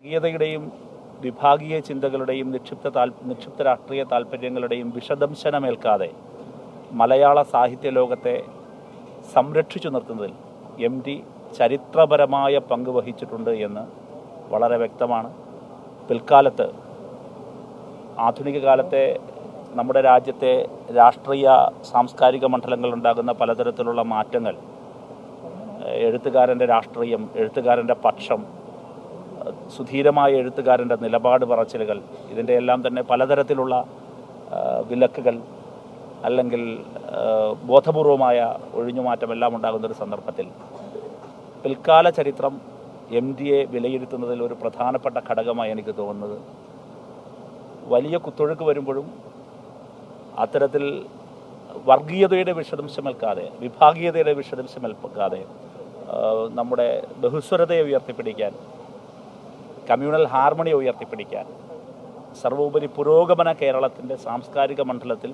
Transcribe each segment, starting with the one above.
വർഗീയതയുടെയും വിഭാഗീയ ചിന്തകളുടെയും നിക്ഷിപ്ത രാഷ്ട്രീയ താൽപ്പര്യങ്ങളുടെയും വിഷദംശനമേൽക്കാതെ മലയാള സാഹിത്യ ലോകത്തെ സംരക്ഷിച്ചു നിർത്തുന്നതിൽ MT ചരിത്രപരമായ പങ്ക് വഹിച്ചിട്ടുണ്ട് എന്ന് വളരെ വ്യക്തമാണ്. പിൽക്കാലത്ത് ആധുനിക കാലത്തെ നമ്മുടെ രാജ്യത്തെ രാഷ്ട്രീയ സാംസ്കാരിക മണ്ഡലങ്ങളുണ്ടാകുന്ന പലതരത്തിലുള്ള മാറ്റങ്ങൾ, എഴുത്തുകാരൻ്റെ രാഷ്ട്രീയം, എഴുത്തുകാരൻ്റെ പക്ഷം, സുധീരമായ എഴുത്തുകാരൻ്റെ നിലപാട് പറച്ചിലുകൾ, ഇതിൻ്റെ എല്ലാം തന്നെ പലതരത്തിലുള്ള വിലക്കുകൾ അല്ലെങ്കിൽ ബോധപൂർവമായ ഒഴിഞ്ഞുമാറ്റമെല്ലാം ഉണ്ടാകുന്നൊരു സന്ദർഭത്തിൽ പിൽക്കാല ചരിത്രം MTയെ വിലയിരുത്തുന്നതിൽ ഒരു പ്രധാനപ്പെട്ട ഘടകമായി എനിക്ക് തോന്നുന്നത്, വലിയ കുത്തൊഴുക്ക് വരുമ്പോഴും അത്തരത്തിൽ വർഗീയതയുടെ വിഷദംശമേൽക്കാതെ, വിഭാഗീയതയുടെ വിഷദംശമേൽക്കാതെ നമ്മുടെ ബഹുസ്വരതയെ ഉയർത്തിപ്പിടിക്കാൻ, കമ്മ്യൂണൽ ഹാർമണിയെ ഉയർത്തിപ്പിടിക്കാൻ, സർവോപരി പുരോഗമന കേരളത്തിൻ്റെ സാംസ്കാരിക മണ്ഡലത്തിൽ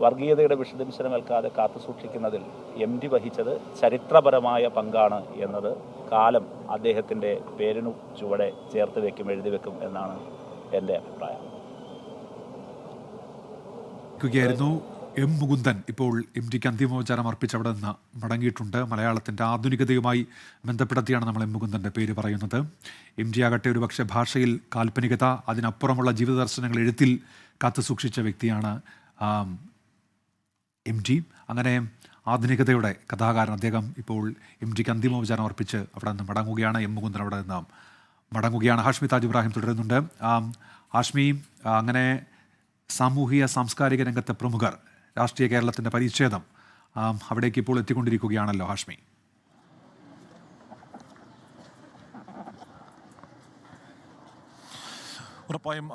വർഗീയതയുടെ വിഷദംശനമേൽക്കാതെ കാത്തുസൂക്ഷിക്കുന്നതിൽ MT വഹിച്ചത് ചരിത്രപരമായ പങ്കാണ് എന്നത് കാലം അദ്ദേഹത്തിൻ്റെ പേരിനു ചുവടെ ചേർത്ത് വയ്ക്കും, എഴുതി വെക്കും എന്നാണ് എൻ്റെ അഭിപ്രായം. M. മുകുന്ദൻ ഇപ്പോൾ MTക്ക് അന്തിമോപചാരം അർപ്പിച്ച് അവിടെ നിന്ന് മടങ്ങിയിട്ടുണ്ട്. മലയാളത്തിൻ്റെ ആധുനികതയുമായി ബന്ധപ്പെടുത്തിയാണ് നമ്മൾ M. മുകുന്ദൻ്റെ പേര് പറയുന്നത്. MT ആകട്ടെ ഒരുപക്ഷെ ഭാഷയിൽ കാൽപ്പനികത, അതിനപ്പുറമുള്ള ജീവിത ദർശനങ്ങൾ എഴുത്തിൽ കാത്തുസൂക്ഷിച്ച വ്യക്തിയാണ് MT. അങ്ങനെ ആധുനികതയുടെ കഥാകാരൻ അദ്ദേഹം ഇപ്പോൾ MTക്ക് അന്തിമോപചാരം അർപ്പിച്ച് അവിടെ നിന്ന് മടങ്ങുകയാണ്. M. മുകുന്ദൻ അവിടെ നിന്ന് മടങ്ങുകയാണ്. ഹാഷ്മി താജ് ഇബ്രാഹിം തുടരുന്നുണ്ട്. ഹാഷ്മി, അങ്ങനെ സാമൂഹിക സാംസ്കാരിക രംഗത്തെ പ്രമുഖർ, രാഷ്ട്രീയ കേരളത്തിൻ്റെ പരിച്ഛേദം അവിടേക്ക് ഇപ്പോൾ എത്തിക്കൊണ്ടിരിക്കുകയാണല്ലോ ഹാഷ്മി. ഉറപ്പായും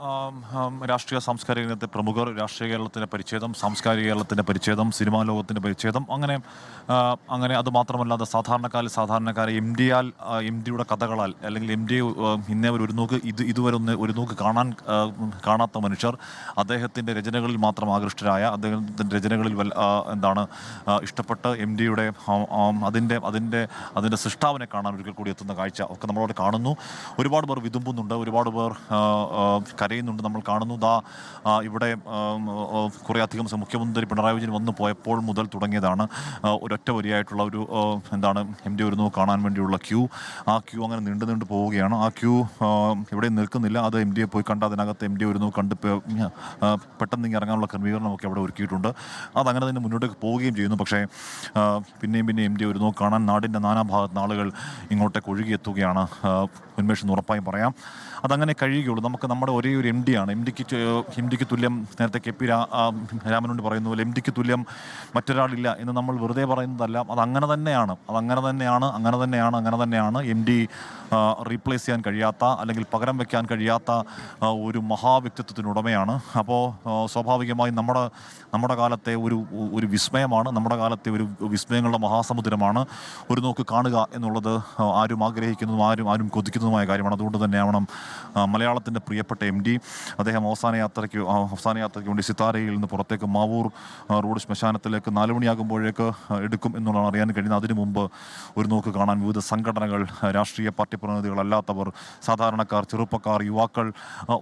രാഷ്ട്രീയ സാംസ്കാരിക രംഗത്തെ പ്രമുഖർ, രാഷ്ട്രീയ കേരളത്തിൻ്റെ പരിച്ഛേദം, സാംസ്കാരിക കേരളത്തിൻ്റെ പരിച്ഛേദം, സിനിമാ ലോകത്തിൻ്റെ പരിച്ഛേദം, അങ്ങനെ അതുമാത്രമല്ലാതെ സാധാരണക്കാരെ MTയുടെ കഥകളാൽ അല്ലെങ്കിൽ MT ഇന്നേ ഒരു നോക്ക് ഇതുവരെ ഒരു നോക്ക് കാണാത്ത മനുഷ്യർ, അദ്ദേഹത്തിൻ്റെ രചനകളിൽ മാത്രം ആകൃഷ്ടരായ, അദ്ദേഹത്തിൻ്റെ രചനകളിൽ ഇഷ്ടപ്പെട്ട് MTയുടെ അതിൻ്റെ സൃഷ്ടാവിനെ കാണാൻ ഒരിക്കൽ കൂടി എത്തുന്ന കാഴ്ച ഒക്കെ നമ്മളവിടെ കാണുന്നു. ഒരുപാട് പേർ വിതുമ്പുന്നുണ്ട്, ഒരുപാട് പേർ കരയുന്നുണ്ട്. നമ്മൾ കാണുന്നു ഇവിടെ കുറേ അധികം മുഖ്യമന്ത്രി പിണറായി വിജയൻ വന്നു പോയപ്പോൾ മുതൽ തുടങ്ങിയതാണ് ഒരൊറ്റ വരിയായിട്ടുള്ള ഒരു MT ഒരു നോക്ക് കാണാൻ വേണ്ടിയുള്ള ക്യൂ. ആ ക്യൂ അങ്ങനെ നീണ്ടു പോവുകയാണ്. ആ ക്യൂ ഇവിടെ നിൽക്കുന്നില്ല. അത് MTയെ പോയി കണ്ട് അതിനകത്ത് MT ഒരു നോക്ക് കണ്ട് പെട്ടെന്ന് ഇറങ്ങാനുള്ള ക്രമീകരണമൊക്കെ അവിടെ ഒരുക്കിയിട്ടുണ്ട്. അതങ്ങനെ തന്നെ മുന്നോട്ടേക്ക് പോവുകയും ചെയ്യുന്നു. പക്ഷേ പിന്നെയും MT ഒരു നോക്ക് കാണാൻ നാടിൻ്റെ നാനാഭാഗത്ത് ആളുകൾ ഇങ്ങോട്ടേക്ക് ഒഴുകിയെത്തുകയാണ് ഉന്മേഷം ഉറപ്പായും പറയാം. അതങ്ങനെ കഴിയുകയുള്ളൂ. നമുക്ക് നമ്മുടെ ഒരേ ഒരു MT ആണ്. MTക്ക് തുല്യം, നേരത്തെ KP രാമനോട് പറയുന്ന പോലെ MTക്ക് തുല്യം മറ്റൊരാളില്ല എന്ന് നമ്മൾ വെറുതെ പറയുന്നതല്ല. അതങ്ങനെ തന്നെയാണ്. MT റീപ്ലേസ് ചെയ്യാൻ കഴിയാത്ത, അല്ലെങ്കിൽ പകരം വയ്ക്കാൻ കഴിയാത്ത ഒരു മഹാവ്യക്തിത്വത്തിനുടമയാണ്. അപ്പോൾ സ്വാഭാവികമായും നമ്മുടെ കാലത്തെ ഒരു വിസ്മയമാണ്, നമ്മുടെ കാലത്തെ ഒരു വിസ്മയങ്ങളുടെ മഹാസമുദ്രമാണ് ഒരു നോക്ക് കാണുക എന്നുള്ളത്. ആരും ആഗ്രഹിക്കുന്നതും ആരും കൊതിക്കുന്നതുമായ കാര്യമാണ്. അതുകൊണ്ട് തന്നെയാവണം മലയാളത്തിൻ്റെ പ്രിയപ്പെട്ട MT അദ്ദേഹം അവസാന യാത്രയ്ക്ക് വേണ്ടി സിത്താരയിൽ നിന്ന് പുറത്തേക്ക് മാവൂർ റോഡ് ശ്മശാനത്തിലേക്ക് 4 മണിയാകുമ്പോഴേക്ക് എടുക്കും എന്നുള്ളതാണ് അറിയാൻ കഴിയുന്നത്. അതിനു മുമ്പ് ഒരു നോക്ക് കാണാൻ വിവിധ സംഘടനകൾ, രാഷ്ട്രീയ പാർട്ടി പ്രതിനിധികളല്ലാത്തവർ, സാധാരണക്കാർ, ചെറുപ്പക്കാർ, യുവാക്കൾ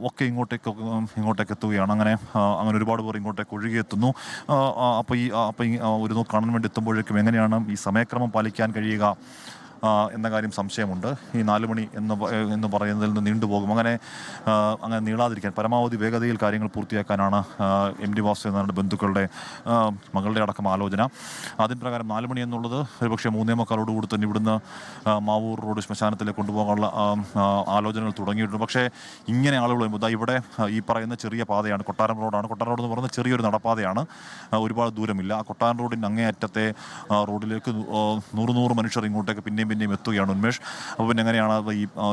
ഒക്കെ ഇങ്ങോട്ടേക്ക് എത്തുകയാണ്. അങ്ങനെ ഒരുപാട് പേർ ഇങ്ങോട്ടേക്ക് ഒഴുകിയെത്തുന്നു. അപ്പോൾ ഈ ഒരു നോക്ക് കാണാൻ വേണ്ടി എത്തുമ്പോഴേക്കും എങ്ങനെയാണ് ഈ സമയക്രമം പാലിക്കാൻ കഴിയുക എന്ന കാര്യം സംശയമുണ്ട്. ഈ 4 മണി എന്ന് പറയുന്നതിൽ നിന്ന് നീണ്ടുപോകും. അങ്ങനെ നീളാതിരിക്കാൻ പരമാവധി വേഗതയിൽ കാര്യങ്ങൾ പൂർത്തിയാക്കാനാണ് MT വാസുദേവനാരുടെ ബന്ധുക്കളുടെ മകളുടെ അടക്കം ആലോചന. അതിന് പ്രകാരം 4 മണി എന്നുള്ളത് ഒരുപക്ഷെ 3:45 കൂടി തന്നെ ഇവിടുന്ന് മാവൂർ റോഡ് ശ്മശാനത്തിലേക്ക് കൊണ്ടുപോകാനുള്ള ആലോചനകൾ തുടങ്ങിയിട്ടുണ്ട്. പക്ഷേ ഇങ്ങനെ ആളുകൾ വരുമ്പോൾ ഇവിടെ ഈ പറയുന്ന ചെറിയ പാതയാണ്, കൊട്ടാരം റോഡാണ്. കൊട്ടാരം റോഡ് എന്ന് പറയുന്നത് ചെറിയൊരു നടപ്പാതയാണ്, ഒരുപാട് ദൂരമില്ല. ആ കൊട്ടാരം റോഡിൻ്റെ അങ്ങേയറ്റത്തെ റോഡിലേക്ക് 100 മനുഷ്യർ ഇങ്ങോട്ടേക്ക് പിന്നെയും എത്തുകയാണ് ഉന്മേഷ്. അപ്പോൾ പിന്നെ എങ്ങനെയാണ്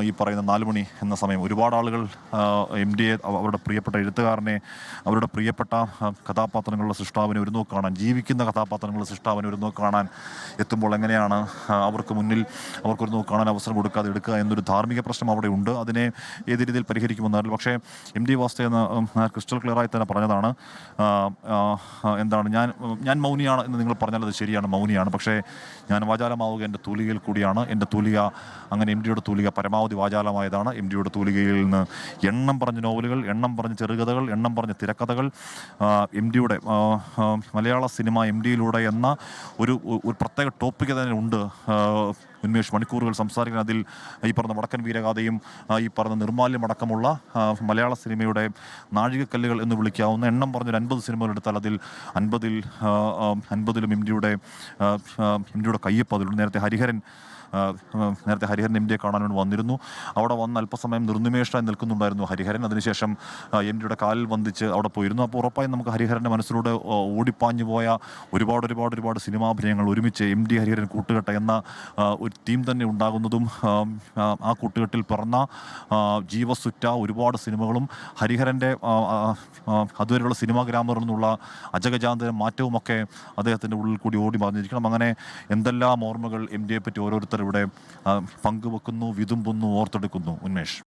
ഈ പറയുന്ന 4 മണി എന്ന സമയം ഒരുപാട് ആളുകൾ MTയെ, അവരുടെ പ്രിയപ്പെട്ട എഴുത്തുകാരനെ, അവരുടെ പ്രിയപ്പെട്ട കഥാപാത്രങ്ങളുടെ സൃഷ്ടാവിനെ ഒരു നോക്ക് കാണാൻ, ജീവിക്കുന്ന കഥാപാത്രങ്ങളുടെ സൃഷ്ടാവിനെ ഒരു നോക്ക് കാണാൻ എത്തുമ്പോൾ എങ്ങനെയാണ് അവർക്കൊരു നോക്ക് കാണാൻ അവസരം കൊടുക്കാതെ എടുക്കുക എന്നൊരു ധാർമ്മിക പ്രശ്നം അവിടെ ഉണ്ട്. അതിനെ ഏത് രീതിയിൽ പരിഹരിക്കുമെന്നറിയില്ല. പക്ഷേ MT വാസുദേവൻ ക്രിസ്റ്റൽ ക്ലിയറായി തന്നെ പറഞ്ഞതാണ്, ഞാൻ മൗനിയാണ് എന്ന് നിങ്ങൾ പറഞ്ഞാൽ അത് ശരിയാണ്, മൗനിയാണ്. പക്ഷേ ഞാൻ വാചാലമാവുക എൻ്റെ തൂലികയിൽ കൂടിയാണ് തൂലികയാണ് എൻ്റെ തൂലിക. അങ്ങനെ എം ഡിയുടെ തൂലിക പരമാവധി വാചാലമായതാണ്. എം ഡിയുടെ തൂലികയിൽ നിന്ന് എണ്ണം പറഞ്ഞ നോവലുകൾ, എണ്ണം പറഞ്ഞ ചെറുകഥകൾ, എണ്ണം പറഞ്ഞ തിരക്കഥകൾ, എം ഡിയുടെ മലയാള സിനിമ എം ഡിയിലൂടെ എന്ന ഒരു പ്രത്യേക ടോപ്പിക്ക് തന്നെ ഉണ്ട്. ഉന്മേഷ് മണിക്കൂറുകൾ സംസാരിക്കാൻ അതിൽ ഈ പറഞ്ഞ വടക്കൻ വീരഗാഥയും ഈ പറഞ്ഞ നിർമാല്യമടക്കമുള്ള മലയാള സിനിമയുടെ നാഴികക്കല്ലുകൾ എന്ന് വിളിക്കാവുന്ന എണ്ണം പറഞ്ഞൊരു 50 സിനിമകൾ എടുത്താൽ അതിൽ 50ലും എം ഡിയുടെ കയ്യൊപ്പ് അതിലുണ്ട്. നേരത്തെ ഹരിഹരൻ എം ഡിയെ കാണാൻ വേണ്ടി വന്നിരുന്നു. അവിടെ വന്ന് അല്പസമയം നിർനിമേഷമായി നിൽക്കുന്നുണ്ടായിരുന്നു ഹരിഹരൻ. അതിനുശേഷം എം ഡിയുടെ കാലിൽ വന്ദിച്ച് അവിടെ പോയിരുന്നു. അപ്പോൾ ഉറപ്പായും നമുക്ക് ഹരിഹരൻ്റെ മനസ്സിലൂടെ ഓടിപ്പാഞ്ഞു പോയ ഒരുപാട് സിനിമാഭിനയങ്ങൾ ഒരുമിച്ച് എം ഡി ഹരിഹരൻ കൂട്ടുകെട്ട എന്ന ഒരു ടീം തന്നെ ഉണ്ടാകുന്നതും ആ കൂട്ടുകെട്ടിൽ പിറന്ന ജീവസുറ്റ ഒരുപാട് സിനിമകളും ഹരിഹരൻ്റെ അതുവരെയുള്ള സിനിമാ ഗ്രാമറിൽ നിന്നുള്ള അജഗജാന്തര മാറ്റവുമൊക്കെ അദ്ദേഹത്തിൻ്റെ ഉള്ളിൽ കൂടി ഓടി മറിഞ്ഞിരിക്കണം. അങ്ങനെ എന്തെല്ലാം ഓർമ്മകൾ എം ഡിയെ പറ്റി ഓരോരുത്തർ ഇവിടെ പങ്കുവെക്കുന്നു, വിതുമ്പുന്നു, ഓർത്തെടുക്കുന്നു. ഉന്മേഷ്.